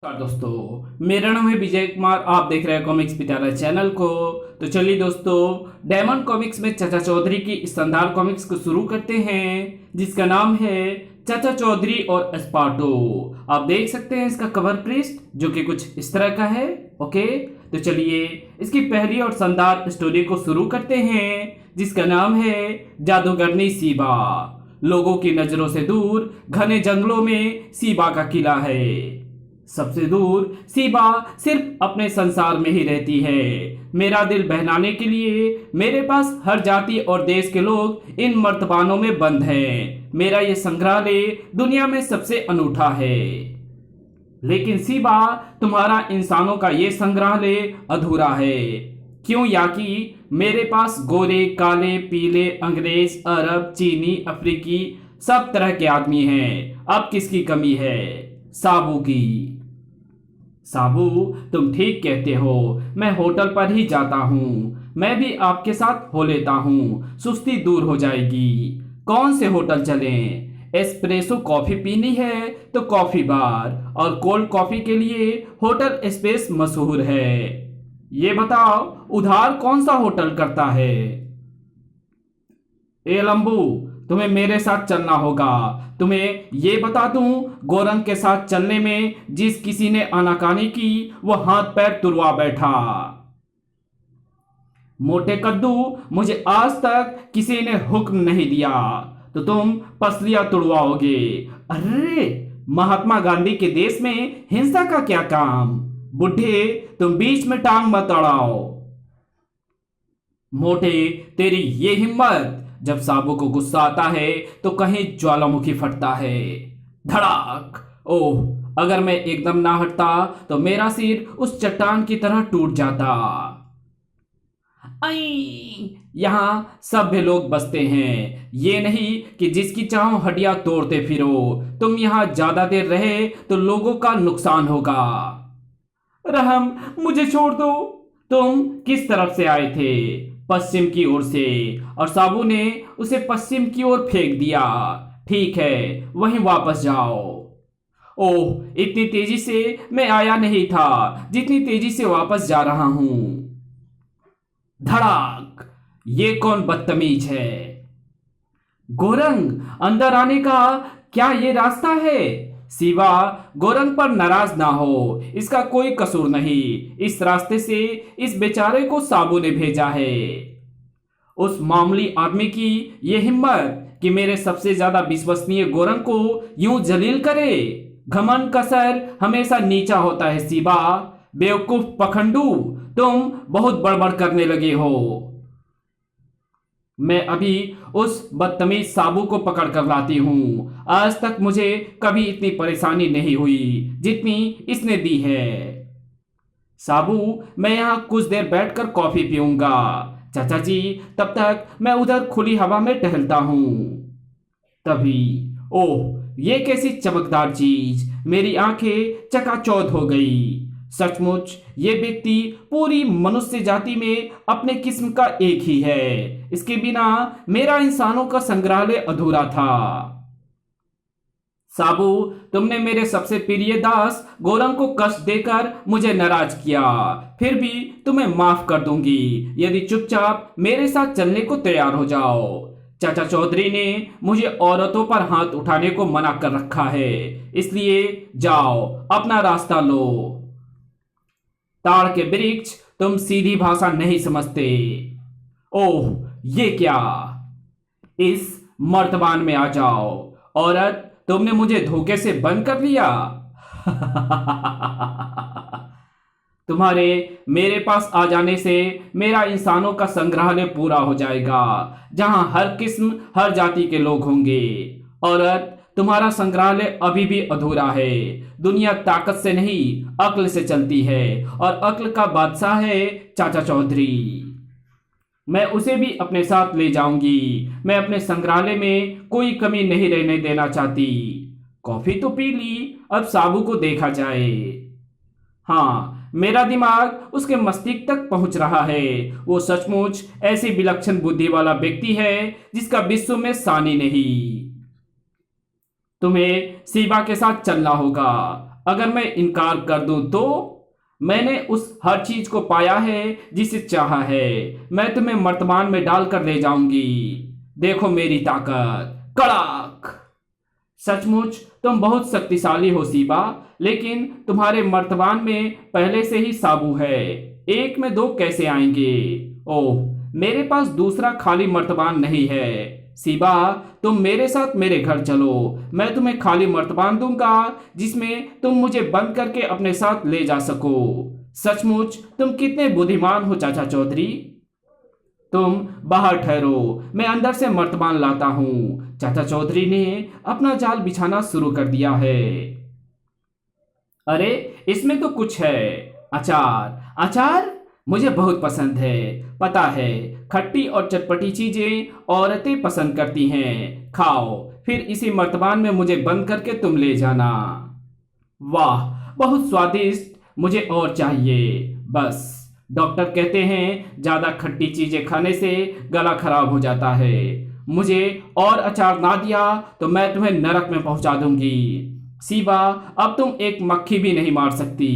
नमस्कार दोस्तों, मेरा नाम है विजय कुमार। आप देख रहे हैं कॉमिक्स पिटारा चैनल को। तो चलिए दोस्तों, डायमंड कॉमिक्स में चाचा चौधरी की इस शानदार कॉमिक्स को शुरू करते हैं, जिसका नाम है चाचा चौधरी और स्पार्टो। आप देख सकते हैं इसका कवर पृष्ठ, जो कि कुछ इस तरह का है। ओके, तो चलिए इसकी पहली और शानदार स्टोरी को शुरू करते हैं, जिसका नाम है जादूगरनी सीबा। लोगों की नजरों से दूर घने जंगलों में सीबा का किला है। सबसे दूर सीबा सिर्फ अपने संसार में ही रहती है। मेरा दिल बहलाने के लिए मेरे पास हर जाति और देश के लोग इन मर्तबानों में बंद हैं। मेरा ये संग्रहालय दुनिया में सबसे अनूठा है। लेकिन सीबा, तुम्हारा इंसानों का ये संग्रहालय अधूरा है। क्यों? याकि मेरे पास गोरे, काले, पीले, अंग्रेज, अरब, चीनी, अफ्रीकी सब तरह के आदमी हैं। अब किसकी कमी है? साबू की। साबू, तुम ठीक कहते हो। मैं होटल पर ही जाता हूँ। मैं भी आपके साथ हो लेता हूँ, सुस्ती दूर हो जाएगी। कौन से होटल चलें? एस्प्रेसो कॉफी पीनी है तो कॉफी बार, और कोल्ड कॉफी के लिए होटल स्पेस मशहूर है। ये बताओ, उधार कौन सा होटल करता है? ए लंबू, तुम्हें मेरे साथ चलना होगा। तुम्हें ये बता दूं, गोरंग के साथ चलने में जिस किसी ने आनाकानी की, वो हाथ पैर तुड़वा बैठा। मोटे कद्दू, मुझे आज तक किसी ने हुक्म नहीं दिया तो तुम पसलियां तुड़वाओगे। अरे, महात्मा गांधी के देश में हिंसा का क्या काम? बुढ़े, तुम बीच में टांग मत अड़ाओ। मोटे, तेरी ये हिम्मत! जब साबू को गुस्सा आता है तो कहीं ज्वालामुखी फटता है। धड़ाक! ओह, अगर मैं एकदम ना हटता तो मेरा सिर उस चट्टान की तरह टूट जाता। आई! यहाँ सभ्य लोग बसते हैं। ये नहीं कि जिसकी चाहो हड्डियां तोड़ते फिरो। तुम यहाँ ज्यादा देर रहे तो लोगों का नुकसान होगा। रहम, मुझे छोड़ दो। तुम किस तरफ से आए थे? पश्चिम की ओर से, और साबू ने उसे पश्चिम की ओर फेंक दिया। ठीक है, वहीं वापस जाओ। ओह, इतनी तेजी से मैं आया नहीं था जितनी तेजी से वापस जा रहा हूं। धड़ाक! ये कौन बदतमीज है? गोरंग, अंदर आने का क्या ये रास्ता है? सीबा, गोरंग पर नाराज ना हो, इसका कोई कसूर नहीं। इस रास्ते से इस बेचारे को साबू ने भेजा है। उस मामूली आदमी की ये हिम्मत कि मेरे सबसे ज्यादा विश्वसनीय गोरंग को यूं जलील करे। घमंड का सर हमेशा नीचा होता है सीबा। बेवकूफ पखंडू, तुम बहुत बड़बड़ करने लगे हो। मैं अभी उस बदतमीज साबू को पकड़ कर लाती हूँ। आज तक मुझे कभी इतनी परेशानी नहीं हुई जितनी इसने दी है। साबू, मैं यहाँ कुछ देर बैठकर कॉफी पीऊंगा। चाचा जी, तब तक मैं उधर खुली हवा में टहलता हूँ। तभी, ओह, ये कैसी चमकदार चीज! मेरी आंखें चकाचौंध हो गई। सचमुच ये व्यक्ति पूरी मनुष्य जाति में अपने किस्म का एक ही है। इसके बिना मेरा इंसानों का संग्रहालय अधूरा था। साबू, तुमने मेरे सबसे प्रिय दास गोरंग को कष्ट देकर मुझे नाराज किया। फिर भी तुम्हें माफ कर दूंगी यदि चुपचाप मेरे साथ चलने को तैयार हो जाओ। चाचा चौधरी ने मुझे औरतों पर हाथ उठाने को मना कर रखा है, इसलिए जाओ, अपना रास्ता लो। ताड़ के वृक्ष, तुम सीधी भाषा नहीं समझते। ओह, ये क्या! इस मर्तबान में आ जाओ। औरत, तुमने मुझे धोखे से बंद कर लिया। तुम्हारे मेरे पास आ जाने से मेरा इंसानों का संग्रहालय पूरा हो जाएगा, जहां हर किस्म, हर जाति के लोग होंगे। औरत, तुम्हारा संग्रहालय अभी भी अधूरा है। दुनिया ताकत से नहीं, अक्ल से चलती है, और अक्ल का बादशाह है चाचा चौधरी। मैं उसे भी अपने साथ ले जाऊंगी। मैं अपने संग्रहालय में कोई कमी नहीं रहने देना चाहती। कॉफी तो पी ली, अब साबू को देखा जाए। हाँ, मेरा दिमाग उसके मस्तिष्क तक पहुंच रहा है। वो सचमुच ऐसी विलक्षण बुद्धि वाला व्यक्ति है जिसका विश्व में सानी नहीं। तुम्हें सीबा के साथ चलना होगा। अगर मैं इनकार कर दूं तो मैंने उस हर चीज को पाया है जिसे चाहा है। मैं तुम्हें वर्तमान में डालकर ले जाऊंगी। देखो मेरी ताकत। कड़ाक। सचमुच तुम बहुत शक्तिशाली हो सीबा, लेकिन तुम्हारे मर्तबान में पहले से ही साबू है। एक में दो कैसे आएंगे? ओह, मेरे पास दूसरा खाली मर्तबान नहीं है। सीबा, तुम मेरे साथ मेरे घर चलो। मैं तुम्हें खाली मर्तबान दूंगा जिसमें तुम मुझे बंद करके अपने साथ ले जा सको। सचमुच तुम कितने बुद्धिमान हो चाचा चौधरी। तुम बाहर ठहरो, मैं अंदर से मर्तबान लाता हूं। चाचा चौधरी ने अपना जाल बिछाना शुरू कर दिया है। अरे, इसमें तो कुछ है। अचार। अचार मुझे बहुत पसंद है। पता है, खट्टी और चटपटी चीजें औरतें पसंद करती हैं। खाओ, फिर इसी मर्तबान में मुझे बंद करके तुम ले जाना। वाह, बहुत स्वादिष्ट। मुझे और चाहिए। बस, डॉक्टर कहते हैं ज्यादा खट्टी चीजें खाने से गला खराब हो जाता है। मुझे और अचार ना दिया तो मैं तुम्हें नरक में पहुंचा दूंगी। सीबा, अब तुम एक मक्खी भी नहीं मार सकती।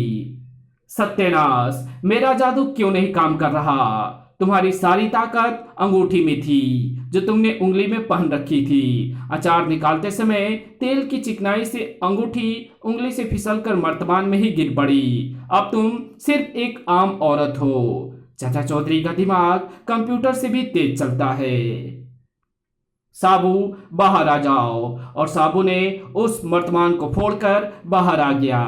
सत्यानाश, मेरा जादू क्यों नहीं काम कर रहा? तुम्हारी सारी ताकत अंगूठी में थी जो तुमने उंगली में पहन रखी थी। अचार निकालते समय तेल की चिकनाई से अंगूठी उंगली से फिसलकर मर्तबान में ही गिर पड़ी। अब तुम सिर्फ एक आम औरत हो। चाचा चौधरी का दिमाग कंप्यूटर से भी तेज चलता है। साबू, बाहर आ जाओ। और साबू ने उस मर्तमान को फोड़कर बाहर आ गया।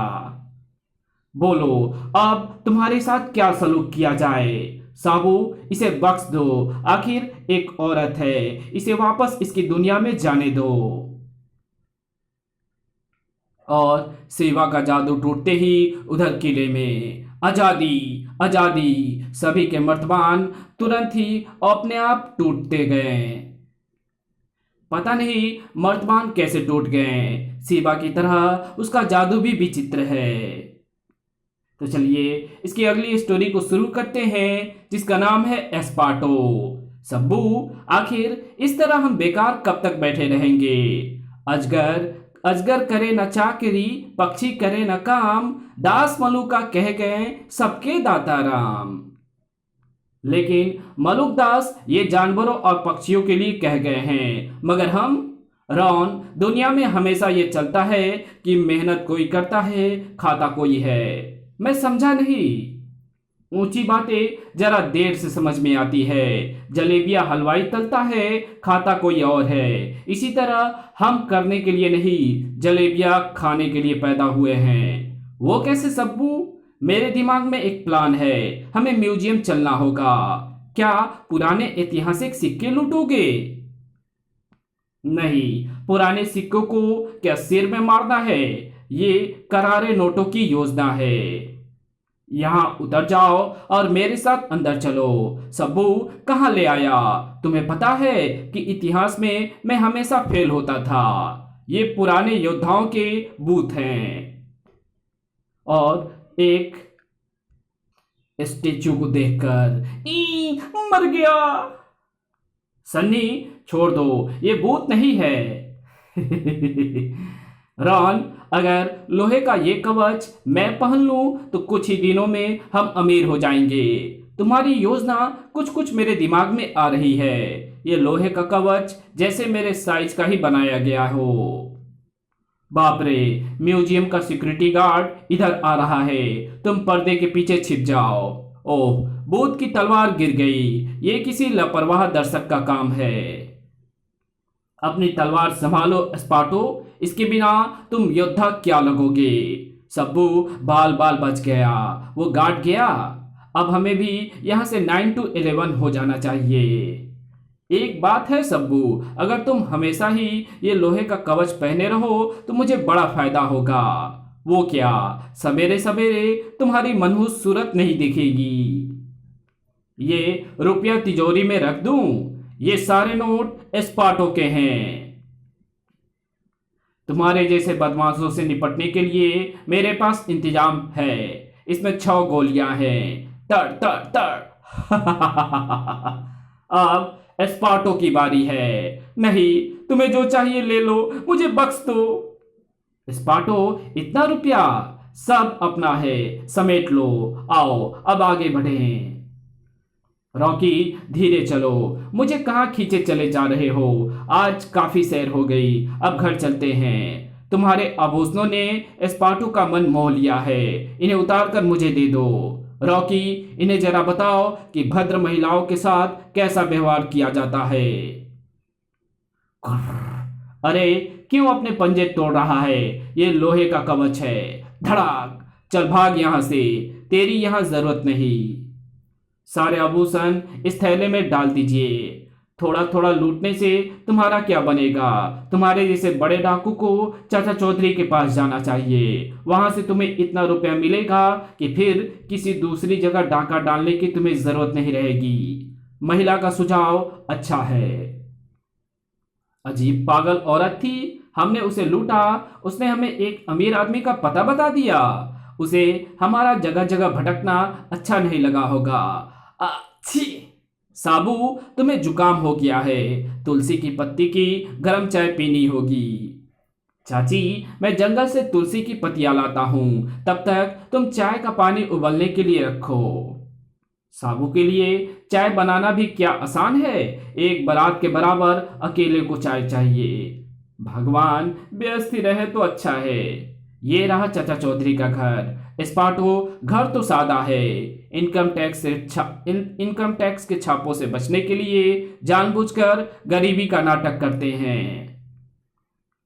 बोलो, अब तुम्हारे साथ क्या सलूक किया जाए? साबू, इसे बख्श दो। आखिर एक औरत है, इसे वापस इसकी दुनिया में जाने दो। और सेवा का जादू टूटते ही उधर किले में आजादी, आजादी। सभी के मर्तबान तुरंत ही अपने आप टूटते गए। पता नहीं मर्तबान कैसे टूट गए। सेवा की तरह उसका जादू भी विचित्र है। तो चलिए इसकी अगली स्टोरी को शुरू करते हैं, जिसका नाम है एस्पार्टो। सब्बू, आखिर इस तरह हम बेकार कब तक बैठे रहेंगे? अजगर अजगर करे न चाकरी, पक्षी करे न काम, दास मलुका कह गए सबके दाता राम। लेकिन मलुक दास ये जानवरों और पक्षियों के लिए कह गए हैं, मगर हम? रॉन, दुनिया में हमेशा ये चलता है कि मेहनत कोई करता है, खाता कोई है। मैं समझा नहीं। ऊंची बातें जरा देर से समझ में आती है। जलेबियां हलवाई तलता है, खाता कोई और है। इसी तरह हम करने के लिए नहीं, जलेबियां खाने के लिए पैदा हुए हैं। वो कैसे सब्बू? मेरे दिमाग में एक प्लान है। हमें म्यूजियम चलना होगा। क्या पुराने ऐतिहासिक सिक्के लूटोगे? नहीं, पुराने सिक्कों को क्या सिर में मारना है? ये करारे नोटों की योजना है। यहाँ उतर जाओ और मेरे साथ अंदर चलो। सब्बू, कहाँ ले आया? तुम्हें पता है कि इतिहास में मैं हमेशा फेल होता था। ये पुराने योद्धाओं के बूथ हैं। और एक स्टेचू को देखकर मर गया। सन्नी, छोड़ दो, ये भूत नहीं है। रॉन, अगर लोहे का ये कवच मैं पहन लूं तो कुछ ही दिनों में हम अमीर हो जाएंगे। तुम्हारी योजना कुछ कुछ मेरे दिमाग में आ रही है। ये लोहे का कवच जैसे मेरे साइज का ही बनाया गया हो। बाप रे, म्यूजियम का सिक्योरिटी गार्ड इधर आ रहा है। तुम पर्दे के पीछे छिप जाओ। ओह, भूत की तलवार गिर गई। ये किसी लापरवाह दर्शक का काम है। अपनी तलवार संभालो एस्पार्टो, इसके बिना तुम योद्धा क्या लगोगे? सब्बू, बाल बाल बच गया। वो गार्ड गया। अब हमें भी यहाँ से 9 to 11 हो जाना चाहिए। एक बात है सब्बू, अगर तुम हमेशा ही ये लोहे का कवच पहने रहो तो मुझे बड़ा फायदा होगा। वो क्या? सवेरे सवेरे तुम्हारी मनहूस सूरत नहीं दिखेगी। ये रुपया तिजोरी में रख दूं? ये सारे नोट एस्पार्टो के हैं। तुम्हारे जैसे बदमाशों से निपटने के लिए मेरे पास इंतजाम है। इसमें 6 गोलियां हैं। तड़ तड़ तड़। अब एस्पार्टो की बारी है। नहीं, तुम्हें जो चाहिए ले लो, मुझे बख्श दो। एस्पार्टो, इतना रुपया? सब अपना है, समेट लो। आओ अब आगे बढ़ें। रॉकी धीरे चलो, मुझे कहाँ खींचे चले जा रहे हो? आज काफी सैर हो गई, अब घर चलते हैं। तुम्हारे आभूषणों ने एस्पार्टो का मन मोह लिया है, इन्हें उतार कर मुझे दे दो। रॉकी, इन्हें जरा बताओ कि भद्र महिलाओं के साथ कैसा व्यवहार किया जाता है। अरे क्यों अपने पंजे तोड़ रहा है? ये लोहे का कवच है। धड़ाक। चल भाग यहां से, तेरी यहां जरूरत नहीं। सारे आभूषण इस थैले में डाल दीजिए। थोड़ा थोड़ा लूटने से तुम्हारा क्या बनेगा? तुम्हारे जैसे बड़े डाकू को चाचा चौधरी के पास जाना चाहिए, वहां से तुम्हें इतना रुपया मिलेगा कि फिर किसी दूसरी जगह डाका डालने की तुम्हें जरूरत नहीं रहेगी। महिला का सुझाव अच्छा है। अजीब पागल औरत थी, हमने उसे लूटा, उसने हमें एक अमीर आदमी का पता बता दिया। उसे हमारा जगह जगह भटकना अच्छा नहीं लगा होगा। अच्छी। साबू, तुम्हें जुकाम हो गया है, तुलसी की पत्ती की गर्म चाय पीनी होगी। चाची, मैं जंगल से तुलसी की पत्तियां लाता हूं, तब तक तुम चाय का पानी उबलने के लिए रखो। साबू के लिए चाय बनाना भी क्या आसान है? एक बारात के बराबर अकेले को चाय चाहिए। भगवान, व्यस्त ही रहे तो अच्छा है। ये रहा चाचा चौधरी का घर। एस्पार्टो घर तो सादा है, इनकम टैक्स के छापों से बचने के लिए जानबूझकर गरीबी का नाटक करते हैं।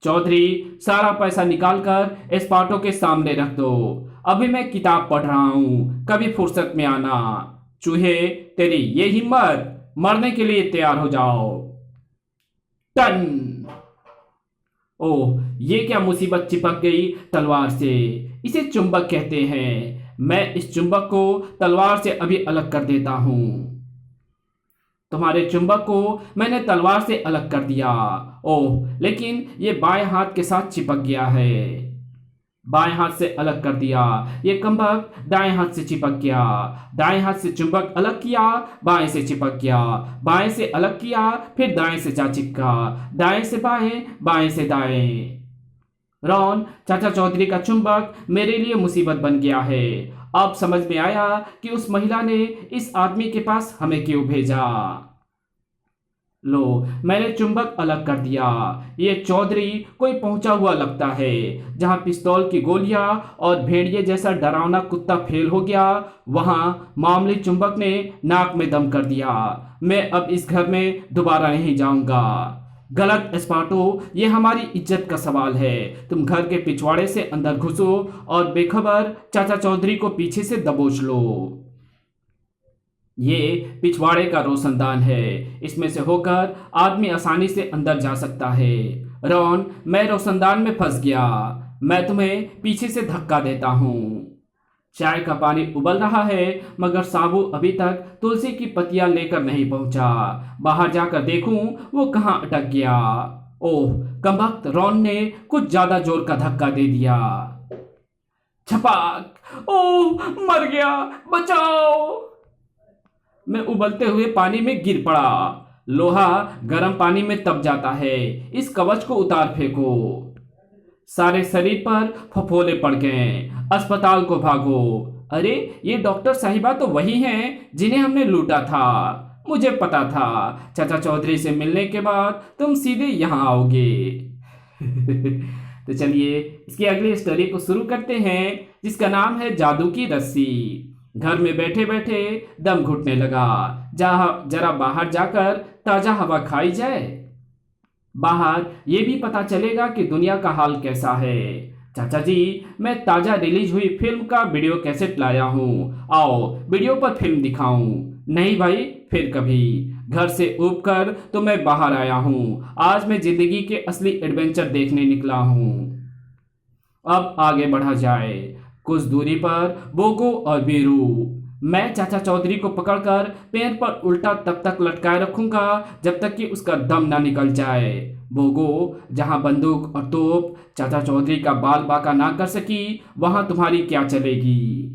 चौधरी, सारा पैसा निकालकर एस्पार्टो के सामने रख दो। अभी मैं किताब पढ़ रहा हूं, कभी फुर्सत में आना। चूहे, तेरी ये हिम्मत, मरने के लिए तैयार हो जाओ। टन। ओह, ये क्या मुसीबत चिपक गई तलवार से। इसे चुंबक कहते हैं। मैं इस चुंबक को तलवार से अभी अलग कर देता हूं। तुम्हारे चुंबक को मैंने तलवार से अलग कर दिया। ओह, लेकिन ये बाएं हाथ के साथ चिपक गया है। बाएं हाथ से अलग कर दिया। ये कम्बक दाएं हाथ से चिपक गया। दाएं हाथ से चुंबक अलग किया, बाएं से चिपक गया। बाएं से अलग किया, फिर दाएं से जा चिपका। दाएं से बाएं, बाएं से दाएं। रॉन, चाचा चौधरी का चुंबक मेरे लिए मुसीबत बन गया है। अब समझ में आया कि उस महिला ने इस आदमी के पास हमें क्यों भेजा। लो, मैंने चुंबक अलग कर दिया। ये चौधरी कोई पहुंचा हुआ लगता है। जहां पिस्तौल की गोलियां और भेड़िए जैसा डरावना कुत्ता फेल हो गया, वहां मामूली चुंबक ने नाक में दम कर दिया। मैं अब इस घर में दोबारा नहीं जाऊंगा। गलत एस्पार्टो, ये हमारी इज्जत का सवाल है। तुम घर के पिछवाड़े से अंदर घुसो और बेखबर चाचा चौधरी को पीछे से दबोच लो। ये पिछवाड़े का रोशनदान है, इसमें से होकर आदमी आसानी से अंदर जा सकता है। रॉन, मैं रोशनदान में फंस गया। मैं तुम्हें पीछे से धक्का देता हूँ। चाय का पानी उबल रहा है, मगर साबू अभी तक तुलसी की पत्तियां लेकर नहीं पहुंचा। बाहर जाकर देखूं वो कहाँ अटक गया। ओह, कमबख्त रॉन ने कुछ ज्यादा जोर का धक्का दे दिया। छपाक। ओह, मर गया, बचाओ। मैं उबलते हुए पानी में गिर पड़ा। लोहा गर्म पानी में तप जाता है। इस कवच को उतार फेंको। सारे शरीर पर फफोले पड़ गए। अस्पताल को भागो। अरे, ये डॉक्टर साहिबा तो वही हैं जिन्हें हमने लूटा था। मुझे पता था चाचा चौधरी से मिलने के बाद तुम सीधे यहाँ आओगे। तो चलिए इसकी अगली स्टोरी को शुरू करते हैं, जिसका नाम है जादू की रस्सी। घर में बैठे बैठे दम घुटने लगा। जरा बाहर जाकर ताजा हवा खाई जाए। बाहर ये भी पता चलेगा कि दुनिया का हाल कैसा है। चाचा जी, मैं ताजा रिलीज हुई फिल्म का वीडियो कैसेट लाया हूँ, आओ वीडियो पर फिल्म दिखाऊं। नहीं भाई, फिर कभी। घर से ऊब कर तो मैं बाहर आया हूँ। आज मैं जिंदगी के असली एडवेंचर देखने निकला हूँ। अब आगे बढ़ा जाए। कुछ दूरी पर बोगो और बीरू। मैं चाचा चौधरी को पकड़कर पैर पर उल्टा तब तक लटकाए रखूंगा जब तक कि उसका दम ना निकल जाए। बोगो, जहां बंदूक और तोप चाचा चौधरी का बाल बाका ना कर सकी, वहां तुम्हारी क्या चलेगी।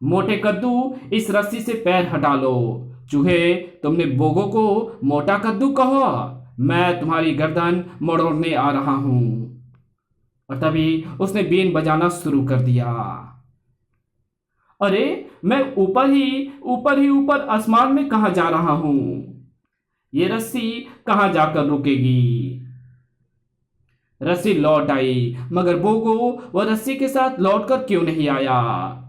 मोटे कद्दू, इस रस्सी से पैर हटा लो। चूहे, तुमने बोगो को मोटा कद्दू कहो। मैं तुम्हारी गर्दन मरोड़ने आ रहा हूं। और तभी उसने बीन बजाना शुरू कर दिया। अरे, मैं ऊपर आसमान में कहाँ जा रहा हूं? ये रस्सी कहाँ जाकर रुकेगी? रस्सी लौट आई, मगर बोगो वह रस्सी के साथ लौटकर क्यों नहीं आया?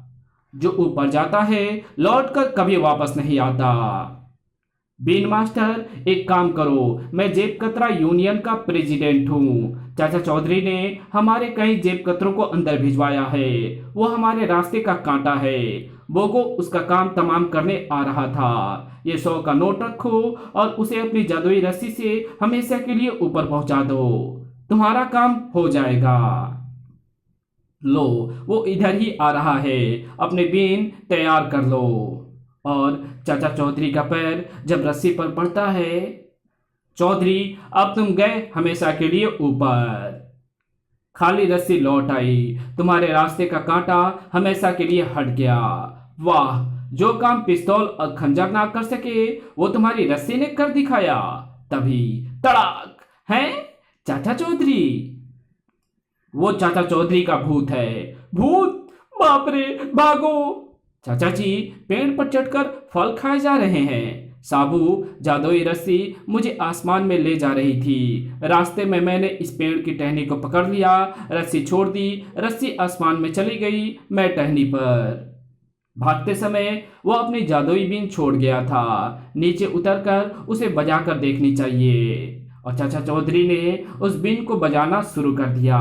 जो ऊपर जाता है लौटकर कभी वापस नहीं आता। बीन मास्टर, एक काम करो, मैं जेब कतरा यूनियन का प्रेसिडेंट हूँ। चाचा चौधरी ने हमारे कई जेब कतरों को अंदर भिजवाया है। वो हमारे रास्ते का कांटा है। बोगो उसका काम तमाम करने आ रहा था। ये 100 का नोट रखो और उसे अपनी जादुई रस्सी से हमेशा के लिए ऊपर पहुंचा दो। तुम्हारा काम हो जाएगा। लो, वो इधर ही आ रहा है। अपने बीन तैयार कर लो। और चाचा चौधरी का पैर जब रस्सी पर पड़ता है, चौधरी, अब तुम गए हमेशा के लिए ऊपर। खाली रस्सी लौट आई। तुम्हारे रास्ते का कांटा हमेशा के लिए हट गया। वाह, जो काम पिस्तौल और खंजर ना कर सके वो तुम्हारी रस्सी ने कर दिखाया। तभी तड़ाक! हैं चाचा चौधरी? वो चाचा चौधरी का भूत है। भूत! बाप रे, भागो! चाचा जी पेड़ पर चढ़कर फल खाए जा रहे हैं। साबू, जादुई रस्सी मुझे आसमान में ले जा रही थी। रास्ते में मैंने इस पेड़ की टहनी को पकड़ लिया, रस्सी छोड़ दी, रस्सी आसमान में चली गई, मैं टहनी पर। भागते समय वो अपनी जादुई बीन छोड़ गया था। नीचे उतरकर उसे बजाकर देखनी चाहिए। और चाचा चौधरी ने उस बीन को बजाना शुरू कर दिया।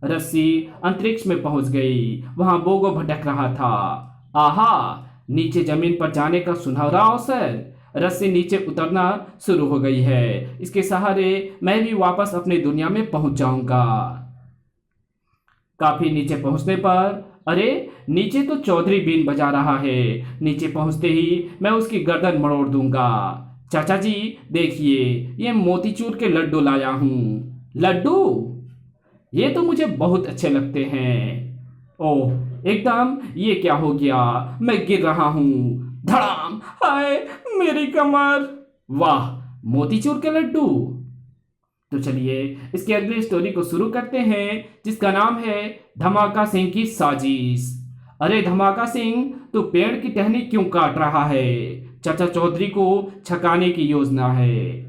रस्सी अंतरिक्ष में पहुंच गई। वहां बोगो भटक रहा था। आहा, नीचे जमीन पर जाने का सुनहरा अवसर। रस्सी नीचे उतरना शुरू हो गई है। इसके सहारे मैं भी वापस अपनी दुनिया में पहुंच जाऊंगा। काफी नीचे पहुंचने पर, अरे, नीचे तो चौधरी बीन बजा रहा है। नीचे पहुंचते ही मैं उसकी गर्दन मरोड़ दूंगा। चाचा जी देखिए, ये मोतीचूर के लड्डू लाया हूं। लड्डू? ये तो मुझे बहुत अच्छे लगते हैं। ओह, एकदम, ये क्या हो गया? मैं गिर रहा हूं। धड़ाम! हाय, मेरी कमर! वाह, मोतीचूर के लड्डू! तो चलिए इसकी अगली स्टोरी को शुरू करते हैं, जिसका नाम है धमाका सिंह की साजिश। अरे धमाका सिंह, तू पेड़ की टहनी क्यों काट रहा है? चाचा चौधरी को छकाने की योजना है।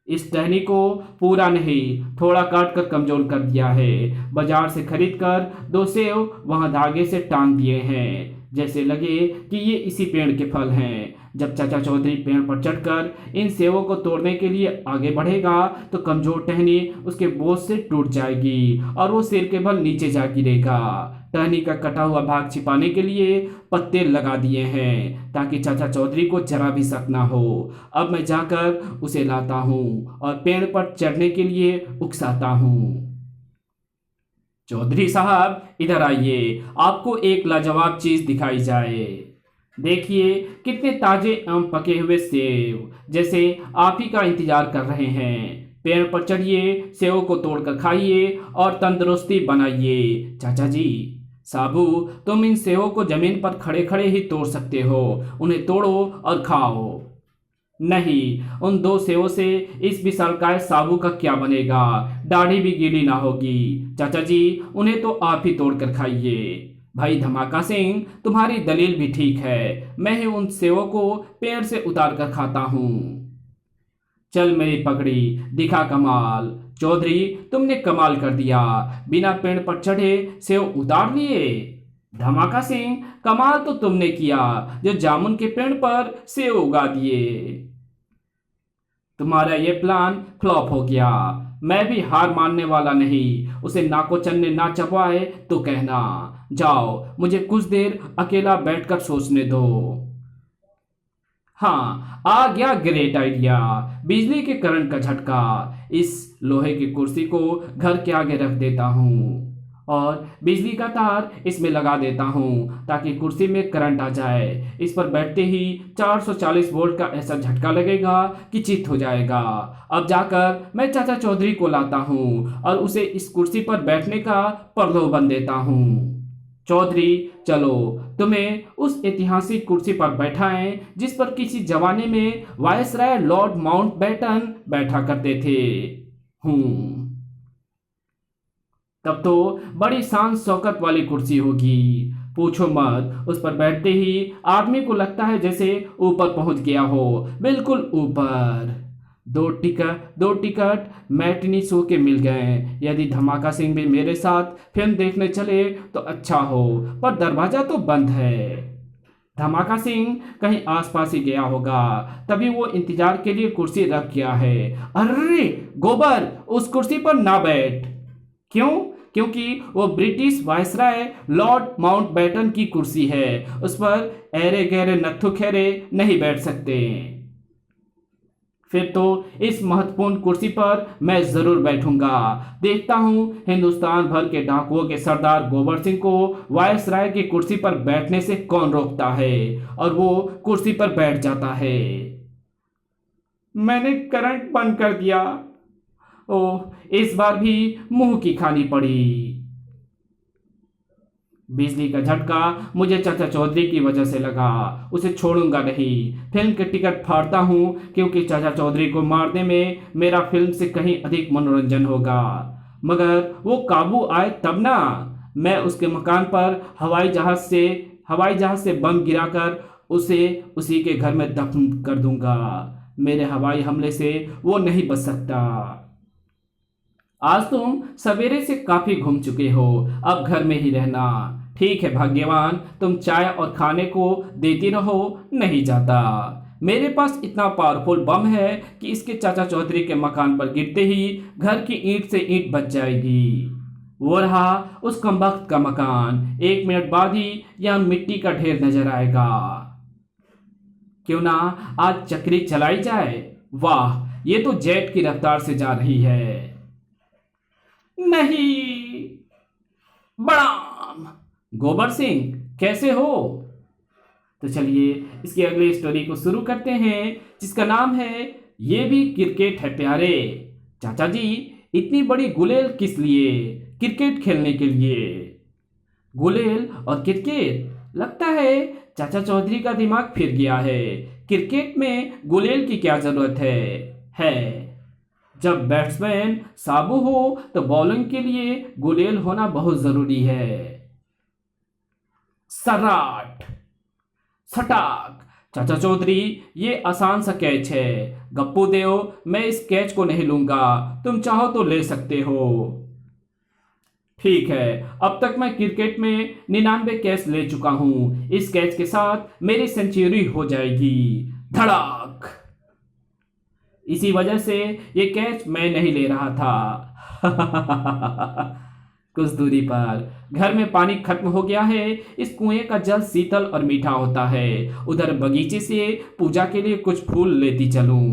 इस टहनी को पूरा नहीं, थोड़ा काट कर कमजोर कर दिया है। बाजार से खरीद कर 2 सेव वहां धागे से टांग दिए हैं, जैसे लगे कि ये इसी पेड़ के फल हैं। जब चाचा चौधरी पेड़ पर चढ़कर इन सेवों को तोड़ने के लिए आगे बढ़ेगा तो कमजोर टहनी उसके बोझ से टूट जाएगी और वो सिर के बल नीचे जा गिरेगा। टहनी का कटा हुआ भाग छिपाने के लिए पत्ते लगा दिए हैं ताकि चाचा चौधरी को जरा भी शक ना हो। अब मैं जाकर उसे लाता हूँ और पेड़ पर चढ़ने के लिए उकसाता हूँ। चौधरी साहब, इधर आइए, आपको एक लाजवाब चीज दिखाई जाए। देखिए कितने ताजे एवं पके हुए सेब, जैसे आप ही का इंतजार कर रहे हैं। पेड़ पर चढ़िए, सेवों को तोड़कर खाइए और तंदुरुस्ती बनाइए। चाचा जी, साबू, तुम इन सेवों को जमीन पर खड़े खड़े ही तोड़ सकते हो। उन्हें तोड़ो और खाओ। नहीं, उन 2 सेवों से इस विशालकाय साबू का क्या बनेगा? दाढ़ी भी गीली ना होगी। चाचा जी, उन्हें तो आप ही तोड़कर खाइए। भाई धमाका सिंह, तुम्हारी दलील भी ठीक है। मैं ही उन सेवों को पेड़ से उतार कर खाता हूँ। चल मेरी पगड़ी, दिखा कमाल। चौधरी, तुमने कमाल कर दिया, बिना पेड़ पर चढ़े सेव उतार लिए। धमाका सिंह, कमाल तो तुमने किया जो जामुन के पेड़ पर सेव उगा दिए। तुम्हारा ये प्लान फ्लॉप हो गया। मैं भी हार मानने वाला नहीं। उसे नाकोचन ने ना चबाए तो कहना। जाओ, मुझे कुछ देर अकेला बैठकर सोचने दो। हाँ, आ गया ग्रेट आइडिया। बिजली के करंट का झटका। इस लोहे की कुर्सी को घर के आगे रख देता हूँ और बिजली का तार इसमें लगा देता हूँ ताकि कुर्सी में करंट आ जाए। इस पर बैठते ही 440 वोल्ट का ऐसा झटका लगेगा कि चित्त हो जाएगा। अब जाकर मैं चाचा चौधरी को लाता हूँ और उसे इस कुर्सी पर बैठने का प्रलोभन देता हूँ। चौधरी, चलो तुम्हें उस ऐतिहासिक कुर्सी पर बैठाएं जिस पर किसी जमाने में वायसराय लॉर्ड माउंटबेटन बैठा करते थे। तब तो बड़ी शान शौकत वाली कुर्सी होगी। पूछो मत, उस पर बैठते ही आदमी को लगता है जैसे ऊपर पहुंच गया हो, बिल्कुल ऊपर। दो टिकट मैटिनी शो के मिल गए। यदि धमाका सिंह भी मेरे साथ फिल्म देखने चले तो अच्छा हो, पर दरवाजा तो बंद है। धमाका सिंह कहीं आसपास ही गया होगा, तभी वो इंतजार के लिए कुर्सी रख गया है। अरे गोबर, उस कुर्सी पर ना बैठ। क्यों? क्योंकि वो ब्रिटिश वायसराय लॉर्ड माउंटबेटन की कुर्सी है, उस पर ऐरे गहरे नत्थु खैरे नहीं बैठ सकते। फिर तो इस महत्वपूर्ण कुर्सी पर मैं जरूर बैठूंगा। देखता हूं हिंदुस्तान भर के डाकुओं के सरदार गोबर सिंह को वायसराय की कुर्सी पर बैठने से कौन रोकता है, और वो कुर्सी पर बैठ जाता है। मैंने करंट बंद कर दिया। ओह, इस बार भी मुंह की खानी पड़ी। बिजली का झटका मुझे चाचा चौधरी की वजह से लगा। उसे छोड़ूंगा नहीं। फिल्म के टिकट फाड़ता हूं, क्योंकि चाचा चौधरी को मारने में मेरा फिल्म से कहीं अधिक मनोरंजन होगा। मगर वो काबू आए तब ना। मैं उसके मकान पर हवाई जहाज से बम गिराकर उसे उसी के घर में दफन कर दूंगा। मेरे हवाई हमले से वो नहीं बच सकता। आज तुम सवेरे से काफी घूम चुके हो, अब घर में ही रहना। ठीक है भाग्यवान, तुम चाय और खाने को देती रहो, नहीं जाता। मेरे पास इतना पावरफुल बम है कि इसके चाचा चौधरी के मकान पर गिरते ही घर की ईंट से ईंट बच जाएगी। वो रहा उस कमबख्त का मकान, 1 मिनट बाद ही यहाँ मिट्टी का ढेर नजर आएगा। क्यों ना आज चक्री चलाई जाए? वाह, ये तो जेट की रफ्तार से जा रही है। नहीं। बड़ाम। गोबर सिंह, कैसे हो? तो चलिए इसकी अगली स्टोरी को शुरू करते हैं, जिसका नाम है ये भी क्रिकेट है प्यारे। चाचा जी, इतनी बड़ी गुलेल किस लिए? क्रिकेट खेलने के लिए। गुलेल और क्रिकेट? लगता है चाचा चौधरी का दिमाग फिर गया है। क्रिकेट में गुलेल की क्या जरूरत है। जब बैट्समैन साबु हो तो बॉलिंग के लिए गुलेल होना बहुत जरूरी है। सराट सटाक। चाचा चौधरी, ये आसान सा कैच है। गप्पू देव, मैं इस कैच को नहीं लूंगा, तुम चाहो तो ले सकते हो। ठीक है, अब तक मैं क्रिकेट में 99 कैच ले चुका हूं। इस कैच के साथ मेरी सेंचुरी हो जाएगी। धड़ाक। इसी वजह से ये कैच मैं नहीं ले रहा था। कुछ दूरी पर घर में पानी खत्म हो गया है। इस कुएं का जल शीतल और मीठा होता है। उधर बगीचे से पूजा के लिए कुछ फूल लेती चलूं।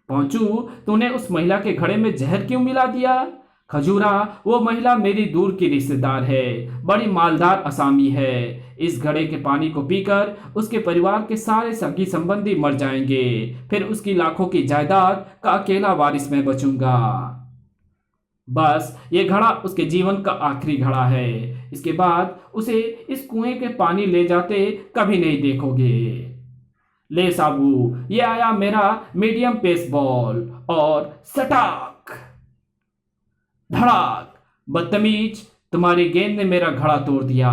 पहुंचू, तूने उस महिला के घड़े में जहर क्यों मिला दिया? खजूरा, वो महिला मेरी दूर की रिश्तेदार है, बड़ी मालदार असामी है। इस घड़े के पानी को पीकर उसके परिवार के सारे सगी संबंधी मर जाएंगे, फिर उसकी लाखों की जायदाद का अकेला वारिस मैं बचूंगा। बस ये घड़ा उसके जीवन का आखिरी घड़ा है। इसके बाद उसे इस कुएं के पानी ले जाते कभी नहीं देखोगे। ले साबू, ये आया मेरा मीडियम पेस बॉल, और सटाक। धड़ाक। बदतमीज, तुम्हारी गेंद ने मेरा घड़ा तोड़ दिया।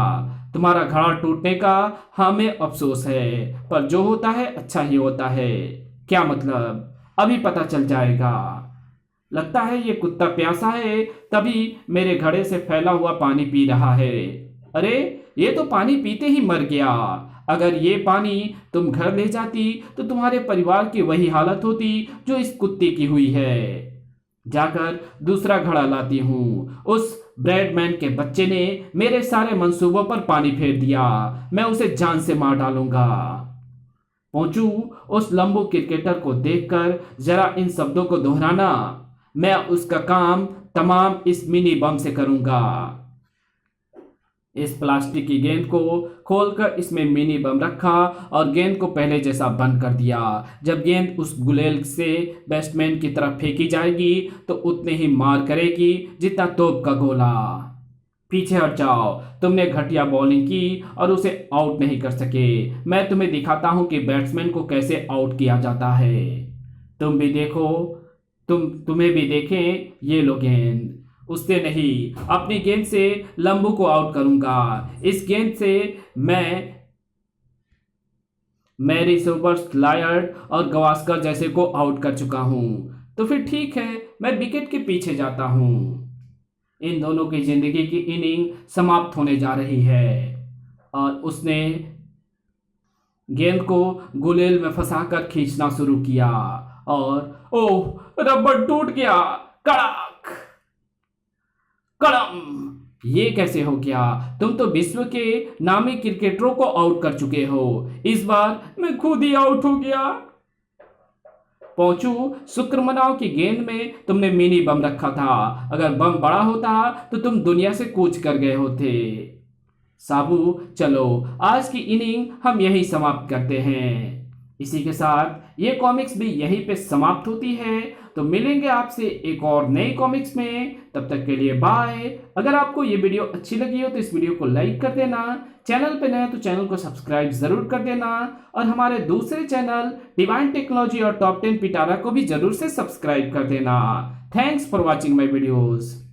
तुम्हारा घड़ा टूटने का हमें अफसोस है, पर जो होता है अच्छा ही होता है। क्या मतलब? अभी पता चल जाएगा। लगता है ये कुत्ता प्यासा है, तभी मेरे घड़े से फैला हुआ पानी पी रहा है। अरे, ये तो पानी पीते ही मर गया। अगर ये पानी तुम घर ले जाती तो तुम्हारे परिवार की वही हालत होती जो इस कुत्ते की हुई है। जाकर दूसरा घड़ा लाती हूँ। उस ब्रैडमैन के बच्चे ने मेरे सारे मंसूबों पर पानी फेर दिया। मैं उसे जान से मार डालूंगा। पहुंचू, उस लंबू क्रिकेटर को देखकर जरा इन शब्दों को दोहराना। मैं उसका काम तमाम इस मिनी बम से करूंगा। इस प्लास्टिक की गेंद को खोलकर इसमें मिनी बम रखा और गेंद को पहले जैसा बंद कर दिया। जब गेंद उस गुलेल से बैट्समैन की तरफ फेंकी जाएगी तो उतने ही मार करेगी जितना तोप का गोला। पीछे हट जाओ, तुमने घटिया बॉलिंग की और उसे आउट नहीं कर सके। मैं तुम्हें दिखाता हूं कि बैट्समैन को कैसे आउट किया जाता है। तुम भी देखो, तुम्हें भी देखें। ये लो गेंद। उससे नहीं, अपनी गेंद से लंबू को आउट करूंगा। इस गेंद से मैं मैरी सुबर्स, लायर्ड और गवास्कर जैसे को आउट कर चुका हूं। तो फिर ठीक है, मैं विकेट के पीछे जाता हूं। इन दोनों की जिंदगी की इनिंग समाप्त होने जा रही है और उसने गेंद को गुलेल में फंसाकर खींचना शुरू किया और ओह, रबर टूट गया। कड़क कड़म। ये कैसे हो गया? तुम तो विश्व के नामी क्रिकेटरों को आउट कर चुके हो, इस बार मैं खुद ही आउट हो गया। पहुंचू, शुक्र मनाओ की गेंद में तुमने मिनी बम रखा था। अगर बम बड़ा होता तो तुम दुनिया से कूच कर गए होते। साबू, चलो आज की इनिंग हम यही समाप्त करते हैं। इसी के साथ ये कॉमिक्स भी यहीं पे समाप्त होती है। तो मिलेंगे आपसे एक और नई कॉमिक्स में, तब तक के लिए बाय। अगर आपको ये वीडियो अच्छी लगी हो तो इस वीडियो को लाइक कर देना, चैनल पे नए तो चैनल को सब्सक्राइब जरूर कर देना और हमारे दूसरे चैनल डिवाइन टेक्नोलॉजी और टॉप 10 पिटारा को भी जरूर से सब्सक्राइब कर देना। Thanks for watching my videos.